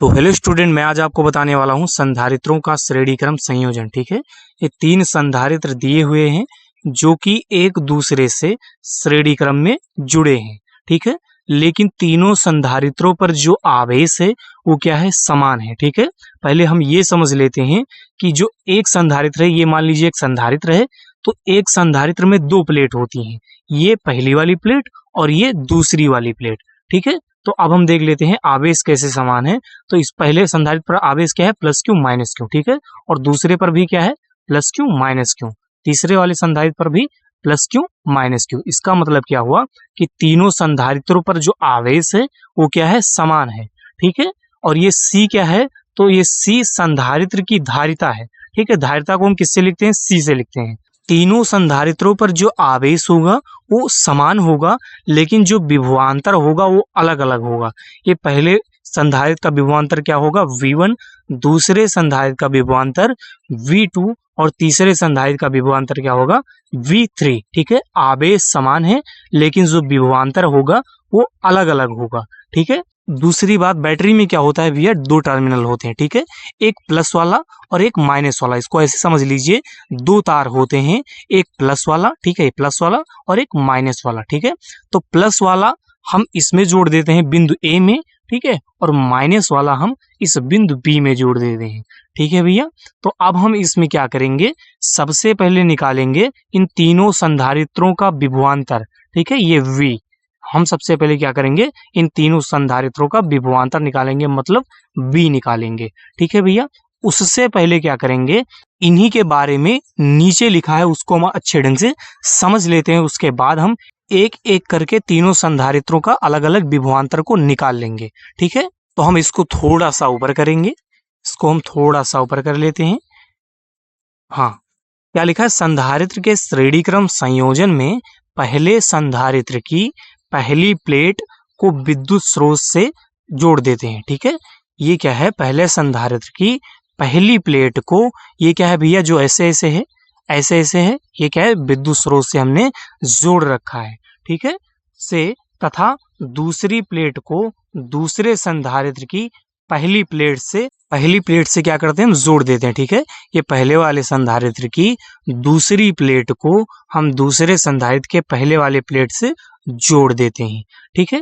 तो hello student, मैं आज आपको बताने वाला हूँ संधारित्रों का श्रेणी क्रम संयोजन। ठीक है, ये तीन संधारित्र दिए हुए हैं जो कि एक दूसरे से श्रेणी क्रम में जुड़े हैं। ठीक है, लेकिन तीनों संधारित्रों पर जो आवेश है वो क्या है, समान है। ठीक है, पहले हम ये समझ लेते हैं कि जो एक संधारित्र है, ये मान लीजिए एक संधारित्र है, तो एक संधारित्र में दो प्लेट होती हैं, ये पहली वाली प्लेट और ये दूसरी वाली प्लेट। ठीक है, तो अब हम देख लेते हैं आवेश कैसे समान है। तो इस पहले संधारित्र पर आवेश क्या है, प्लस क्यू माइनस क्यू। ठीक है, और दूसरे पर भी क्या है, प्लस क्यू माइनस क्यू। तीसरे वाले संधारित्र पर भी प्लस क्यू माइनस क्यू। इसका मतलब क्या हुआ कि तीनों संधारित्रों पर जो आवेश है वो क्या है, समान है। ठीक है, और ये सी क्या है, तो ये सी संधारित्र की धारिता है। ठीक है, धारिता को हम किससे लिखते हैं, सी से लिखते हैं। तीनों संधारित्रों पर जो आवेश होगा वो समान होगा, लेकिन जो विभवांतर होगा वो अलग अलग होगा। ये पहले संधारित्र का विभवांतर क्या होगा, V1, दूसरे संधारित्र का विभवांतर V2 और तीसरे संधारित्र का विभवांतर क्या होगा, V3। ठीक है, आवेश समान है लेकिन जो विभवांतर होगा वो अलग अलग होगा। ठीक है, दूसरी बात, बैटरी में क्या होता है भैया, दो टर्मिनल होते हैं। ठीक है, एक प्लस वाला और एक माइनस वाला। इसको ऐसे समझ लीजिए, दो तार होते हैं, एक प्लस वाला, ठीक है, प्लस वाला और एक माइनस वाला। ठीक है, तो प्लस वाला हम इसमें जोड़ देते हैं बिंदु ए में, ठीक है, और माइनस वाला हम इस बिंदु बी में जोड़ देते हैं। ठीक है भैया, तो अब हम इसमें क्या करेंगे, सबसे पहले निकालेंगे इन तीनों संधारित्रों का विभवांतर। ठीक है, ये V, हम सबसे पहले क्या करेंगे, इन तीनों संधारित्रों का विभवांतर निकालेंगे, मतलब V निकालेंगे। ठीक है भैया, उससे पहले क्या करेंगे, इन्हीं के बारे में नीचे लिखा है उसको हम अच्छे ढंग से समझ लेते हैं। उसके बाद हम एक एक करके तीनों संधारित्रों का अलग अलग विभवांतर को निकाल लेंगे। ठीक है, तो हम इसको थोड़ा सा ऊपर करेंगे, इसको हम थोड़ा सा ऊपर कर लेते हैं। हाँ, क्या लिखा है, संधारित्र के श्रेणी क्रम संयोजन में पहले संधारित्र की पहली प्लेट को विद्युत स्रोत से जोड़ देते हैं। ठीक है, ये क्या है, पहले संधारित्र की पहली प्लेट को, ये क्या है भैया, जो ऐसे ऐसे है, ऐसे ऐसे है, ये क्या है, विद्युत स्रोत से हमने जोड़ रखा है। ठीक है, से तथा दूसरी प्लेट को दूसरे संधारित्र की पहली प्लेट से क्या करते हैं, हम जोड़ देते हैं। ठीक है, ये पहले वाले संधारित्र की दूसरी प्लेट को हम दूसरे संधारित्र के पहले वाले प्लेट से जोड़ देते हैं। ठीक है,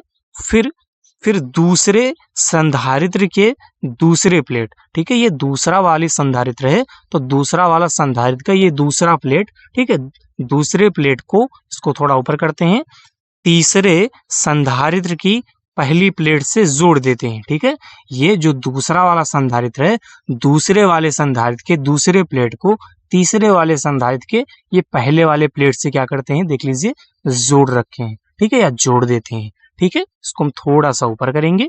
फिर दूसरे संधारित्र के दूसरे प्लेट, ठीक है, ये दूसरा वाली संधारित्र है, तो दूसरा वाला संधारित्र का ये दूसरा प्लेट, ठीक है, दूसरे प्लेट को, इसको थोड़ा ऊपर करते हैं, तीसरे संधारित्र की पहली प्लेट से जोड़ देते हैं। ठीक है, ये जो दूसरा वाला संधारित्र है, दूसरे वाले संधारित्र के दूसरे प्लेट को तीसरे वाले संधारित्र के ये पहले वाले प्लेट से क्या करते हैं, देख लीजिए, जोड़ रखे हैं। ठीक है, या जोड़ देते हैं। ठीक है, इसको हम थोड़ा सा ऊपर करेंगे।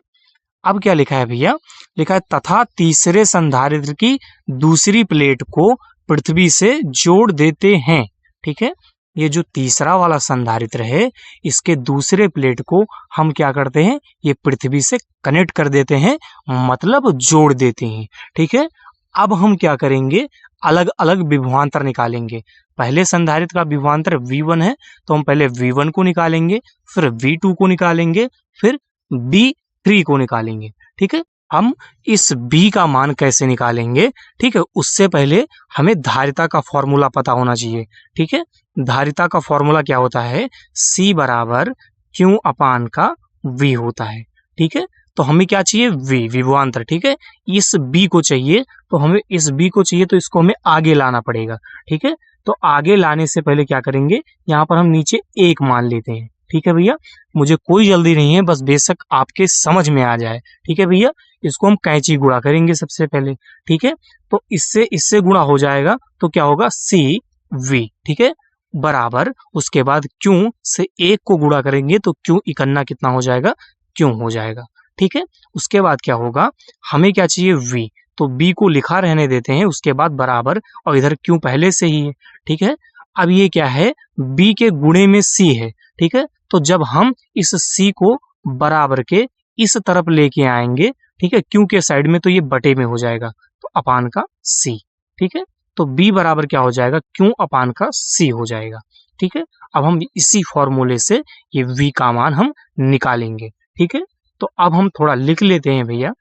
अब क्या लिखा है भैया, लिखा है तथा तीसरे संधारित्र की दूसरी प्लेट को पृथ्वी से जोड़ देते हैं। ठीक है, ये जो तीसरा वाला संधारित्र है, इसके दूसरे प्लेट को हम क्या करते हैं, ये पृथ्वी से कनेक्ट कर देते हैं, मतलब जोड़ देते हैं। ठीक है, अब हम क्या करेंगे, अलग अलग विभवांतर निकालेंगे। पहले संधारित्र का विभवांतर V1 है, तो हम पहले V1 को निकालेंगे, फिर V2 को निकालेंगे, फिर V3 को निकालेंगे। ठीक है, हम इस B का मान कैसे निकालेंगे, ठीक है, उससे पहले हमें धारिता का फॉर्मूला पता होना चाहिए। ठीक है, धारिता का फॉर्मूला क्या होता है, C बराबर Q अपान का V होता है। ठीक है, तो हमें क्या चाहिए, V, विभवांतर। ठीक है, इस B को चाहिए, तो हमें इस B को चाहिए, तो इसको हमें आगे लाना पड़ेगा। ठीक है, तो आगे लाने से पहले क्या करेंगे, यहाँ पर हम नीचे 1 मान लेते हैं। ठीक है भैया, मुझे कोई जल्दी नहीं है, बस बेशक आपके समझ में आ जाए। ठीक है भैया, इसको हम कैंची गुणा करेंगे सबसे पहले। ठीक है, तो इससे गुणा हो जाएगा, तो क्या होगा, CV। ठीक है, बराबर, उसके बाद Q से 1 को गुणा करेंगे, तो Q इकन्ना कितना हो जाएगा, Q हो जाएगा। ठीक है, उसके बाद क्या होगा, हमें क्या चाहिए, V, तो B को लिखा रहने देते हैं, उसके बाद बराबर, और इधर Q पहले से ही है। ठीक है, अब ये क्या है, B के गुणे में C है। ठीक है, तो जब हम इस C को बराबर के इस तरफ लेके आएंगे, ठीक है, Q के साइड में, तो ये बटे में हो जाएगा, तो अपान का C। ठीक है, तो B बराबर क्या हो जाएगा, Q अपान का C हो जाएगा। ठीक है, अब हम इसी फॉर्मूले से ये V का मान हम निकालेंगे। ठीक है, तो अब हम थोड़ा लिख लेते हैं भैया।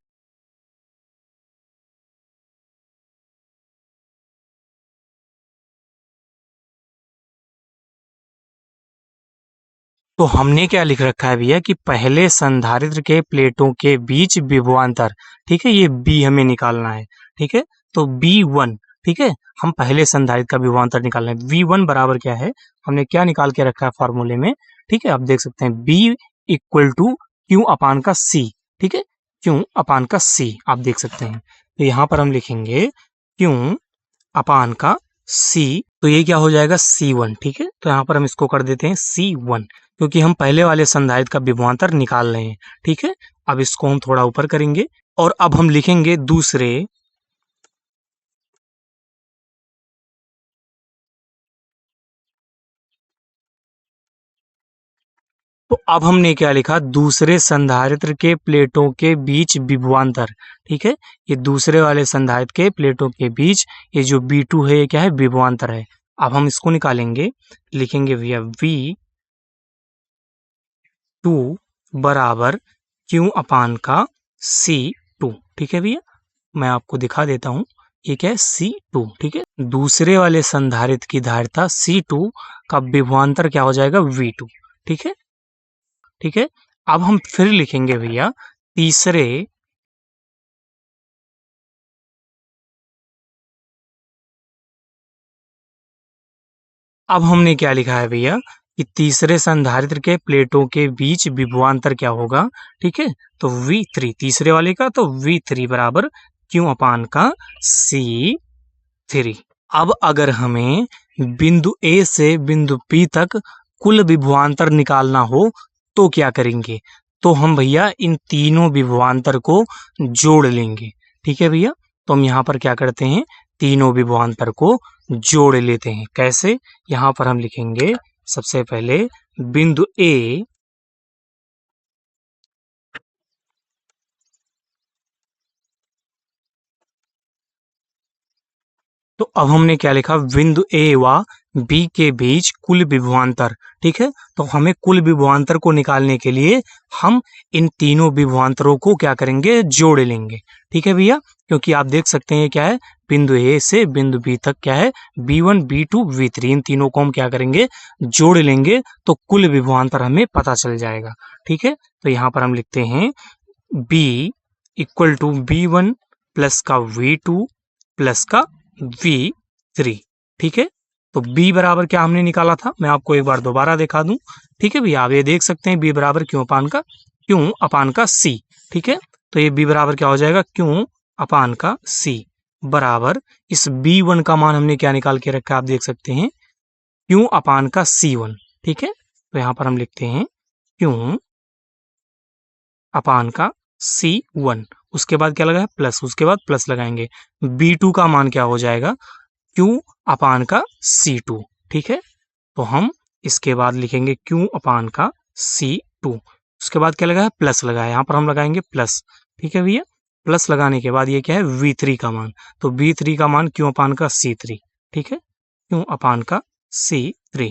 तो हमने क्या लिख रखा है भैया कि पहले संधारित्र के प्लेटों के बीच विभवांतर, ठीक है, ये बी हमें निकालना है, ठीक है। तो B1, ठीक है, हम पहले संधारित्र का विभवांतर निकाल रहे हैं। V1 बराबर क्या है, हमने क्या निकाल के रखा है फॉर्मूले में, ठीक है, आप देख सकते हैं B इक्वल टू Q अपान का C, ठीक है, Q अपान का C आप देख सकते हैं। तो यहाँ पर हम लिखेंगे Q अपान का C, तो ये क्या हो जाएगा C1, ठीक है। तो यहाँ पर हम इसको कर देते हैं C1, क्योंकि हम पहले वाले संधारित्र का विभवांतर निकाल रहे हैं, ठीक है। अब इसको हम थोड़ा ऊपर करेंगे और अब हम लिखेंगे दूसरे, तो अब हमने क्या लिखा, दूसरे संधारित्र के प्लेटों के बीच विभवांतर, ठीक है। ये दूसरे वाले संधारित्र के प्लेटों के बीच ये जो B2 है ये क्या है, विभवांतर है। अब हम इसको निकालेंगे, लिखेंगे भैया V2 बराबर Q अपान का C2, ठीक है भैया। मैं आपको दिखा देता हूं, ये क्या है C2, ठीक है। दूसरे वाले संधारित्र की धारिता C2 का विभवांतर क्या हो जाएगा, V2, ठीक है, ठीक है। अब हम फिर लिखेंगे भैया तीसरे, अब हमने क्या लिखा है भैया कि तीसरे संधारित्र के प्लेटों के बीच विभवांतर क्या होगा, ठीक है। तो V3 तीसरे वाले का, तो V3 बराबर Q अपान का C3। अब अगर हमें बिंदु A से बिंदु P तक कुल विभवांतर निकालना हो तो क्या करेंगे, तो हम भैया इन तीनों विभवांतर को जोड़ लेंगे, ठीक है भैया। तो हम यहाँ पर क्या करते हैं, तीनों विभवांतर को जोड़ लेते हैं। कैसे, यहाँ पर हम लिखेंगे सबसे पहले बिंदु A, तो अब हमने क्या लिखा, बिंदु A व B के बीच कुल विभवांतर, ठीक है। तो हमें कुल विभवांतर को निकालने के लिए हम इन तीनों विभवांतरों को क्या करेंगे, जोड़ लेंगे, ठीक है भैया। क्योंकि आप देख सकते हैं क्या है, बिंदु A से बिंदु B तक क्या है, B1 B2 B3, इन तीनों को हम क्या करेंगे, जोड़ लेंगे, तो कुल विभवांतर हमें पता चल जाएगा, ठीक है। तो यहाँ पर हम लिखते हैं B equal to B1 plus का V2 प्लस का V3, ठीक है। तो B बराबर क्या हमने निकाला था, मैं आपको एक बार दोबारा दिखा दूं, ठीक है भैया। आप ये देख सकते हैं B बराबर Q अपान का C, ठीक है। तो ये B बराबर क्या हो जाएगा, Q अपान का C बराबर, इस B1 का मान हमने क्या निकाल के रखा है, आप देख सकते हैं Q अपान का C1, ठीक है। तो यहाँ पर हम लिखते हैं Q अपान का C1, उसके बाद क्या लगा है प्लस, उसके बाद प्लस लगाएंगे। B2 का मान क्या हो जाएगा, Q अपान का C2, ठीक है। तो हम इसके बाद लिखेंगे Q अपान का C2, उसके बाद क्या लगा है, प्लस लगा है, यहाँ पर हम लगाएंगे प्लस, ठीक है भैया। प्लस लगाने के बाद ये क्या है, V3 का मान, तो V3 का मान Q अपान का C3, ठीक है, Q अपान का C3,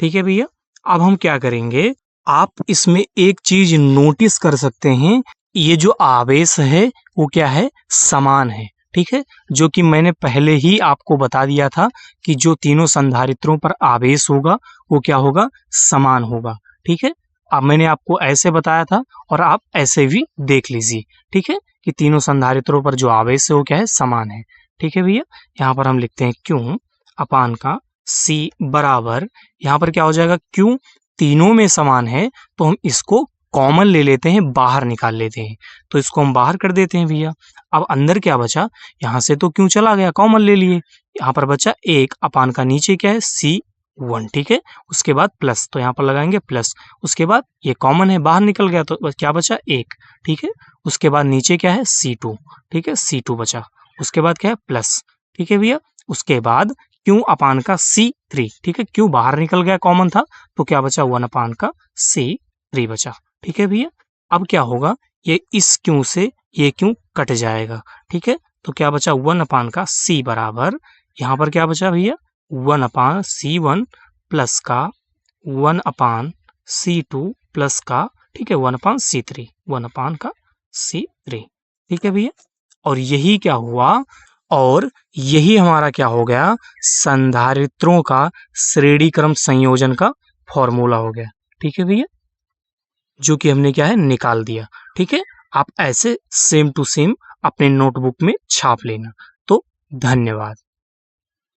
ठीक है भैया। अब हम क्या करेंगे, आप इसमें एक चीज नोटिस कर सकते हैं, ये जो आवेश है वो क्या है, समान है, ठीक है। जो कि मैंने पहले ही आपको बता दिया था कि जो तीनों संधारित्रों पर आवेश होगा वो क्या होगा, समान होगा, ठीक है। अब मैंने आपको ऐसे बताया था और आप ऐसे भी देख लीजिए, ठीक है, कि तीनों संधारित्रों पर जो आवेश है वो क्या है, समान है, ठीक है भैया। यहाँ पर हम लिखते हैं Q अपान का C बराबर, यहाँ पर क्या हो जाएगा, Q तीनों में समान है तो हम इसको कॉमन ले लेते हैं, बाहर निकाल लेते हैं, तो इसको हम बाहर कर देते हैं भैया। अब अंदर क्या बचा, यहाँ से तो क्यों चला गया, कॉमन ले लिए, यहाँ पर बचा एक अपान का नीचे क्या है C1, ठीक है। उसके बाद प्लस, तो यहाँ पर लगाएंगे प्लस, उसके बाद ये कॉमन है बाहर निकल गया तो क्या बचा एक, ठीक है। उसके बाद नीचे क्या है C2, ठीक है, C2 बचा, उसके बाद क्या है प्लस, ठीक है भैया। उसके बाद Q अपान का C3, ठीक है, Q बाहर निकल गया कॉमन था तो क्या बचा, 1 अपान का C3 बचा, ठीक है भैया। अब क्या होगा, ये इस Q से ये Q कट जाएगा, ठीक है। तो क्या बचा, 1 अपान का C बराबर, यहाँ पर क्या बचा भैया, 1 अपान C1 प्लस का 1 अपान C2 प्लस का, ठीक है, 1 अपान C3, 1 अपान का C3, ठीक है भैया। और यही क्या हुआ, और यही हमारा क्या हो गया, संधारित्रों का श्रेणी क्रम संयोजन का फॉर्मूला हो गया, ठीक है भैया, जो कि हमने क्या है निकाल दिया। ठीक है, आप ऐसे सेम टू सेम अपने नोटबुक में छाप लेना। तो धन्यवाद।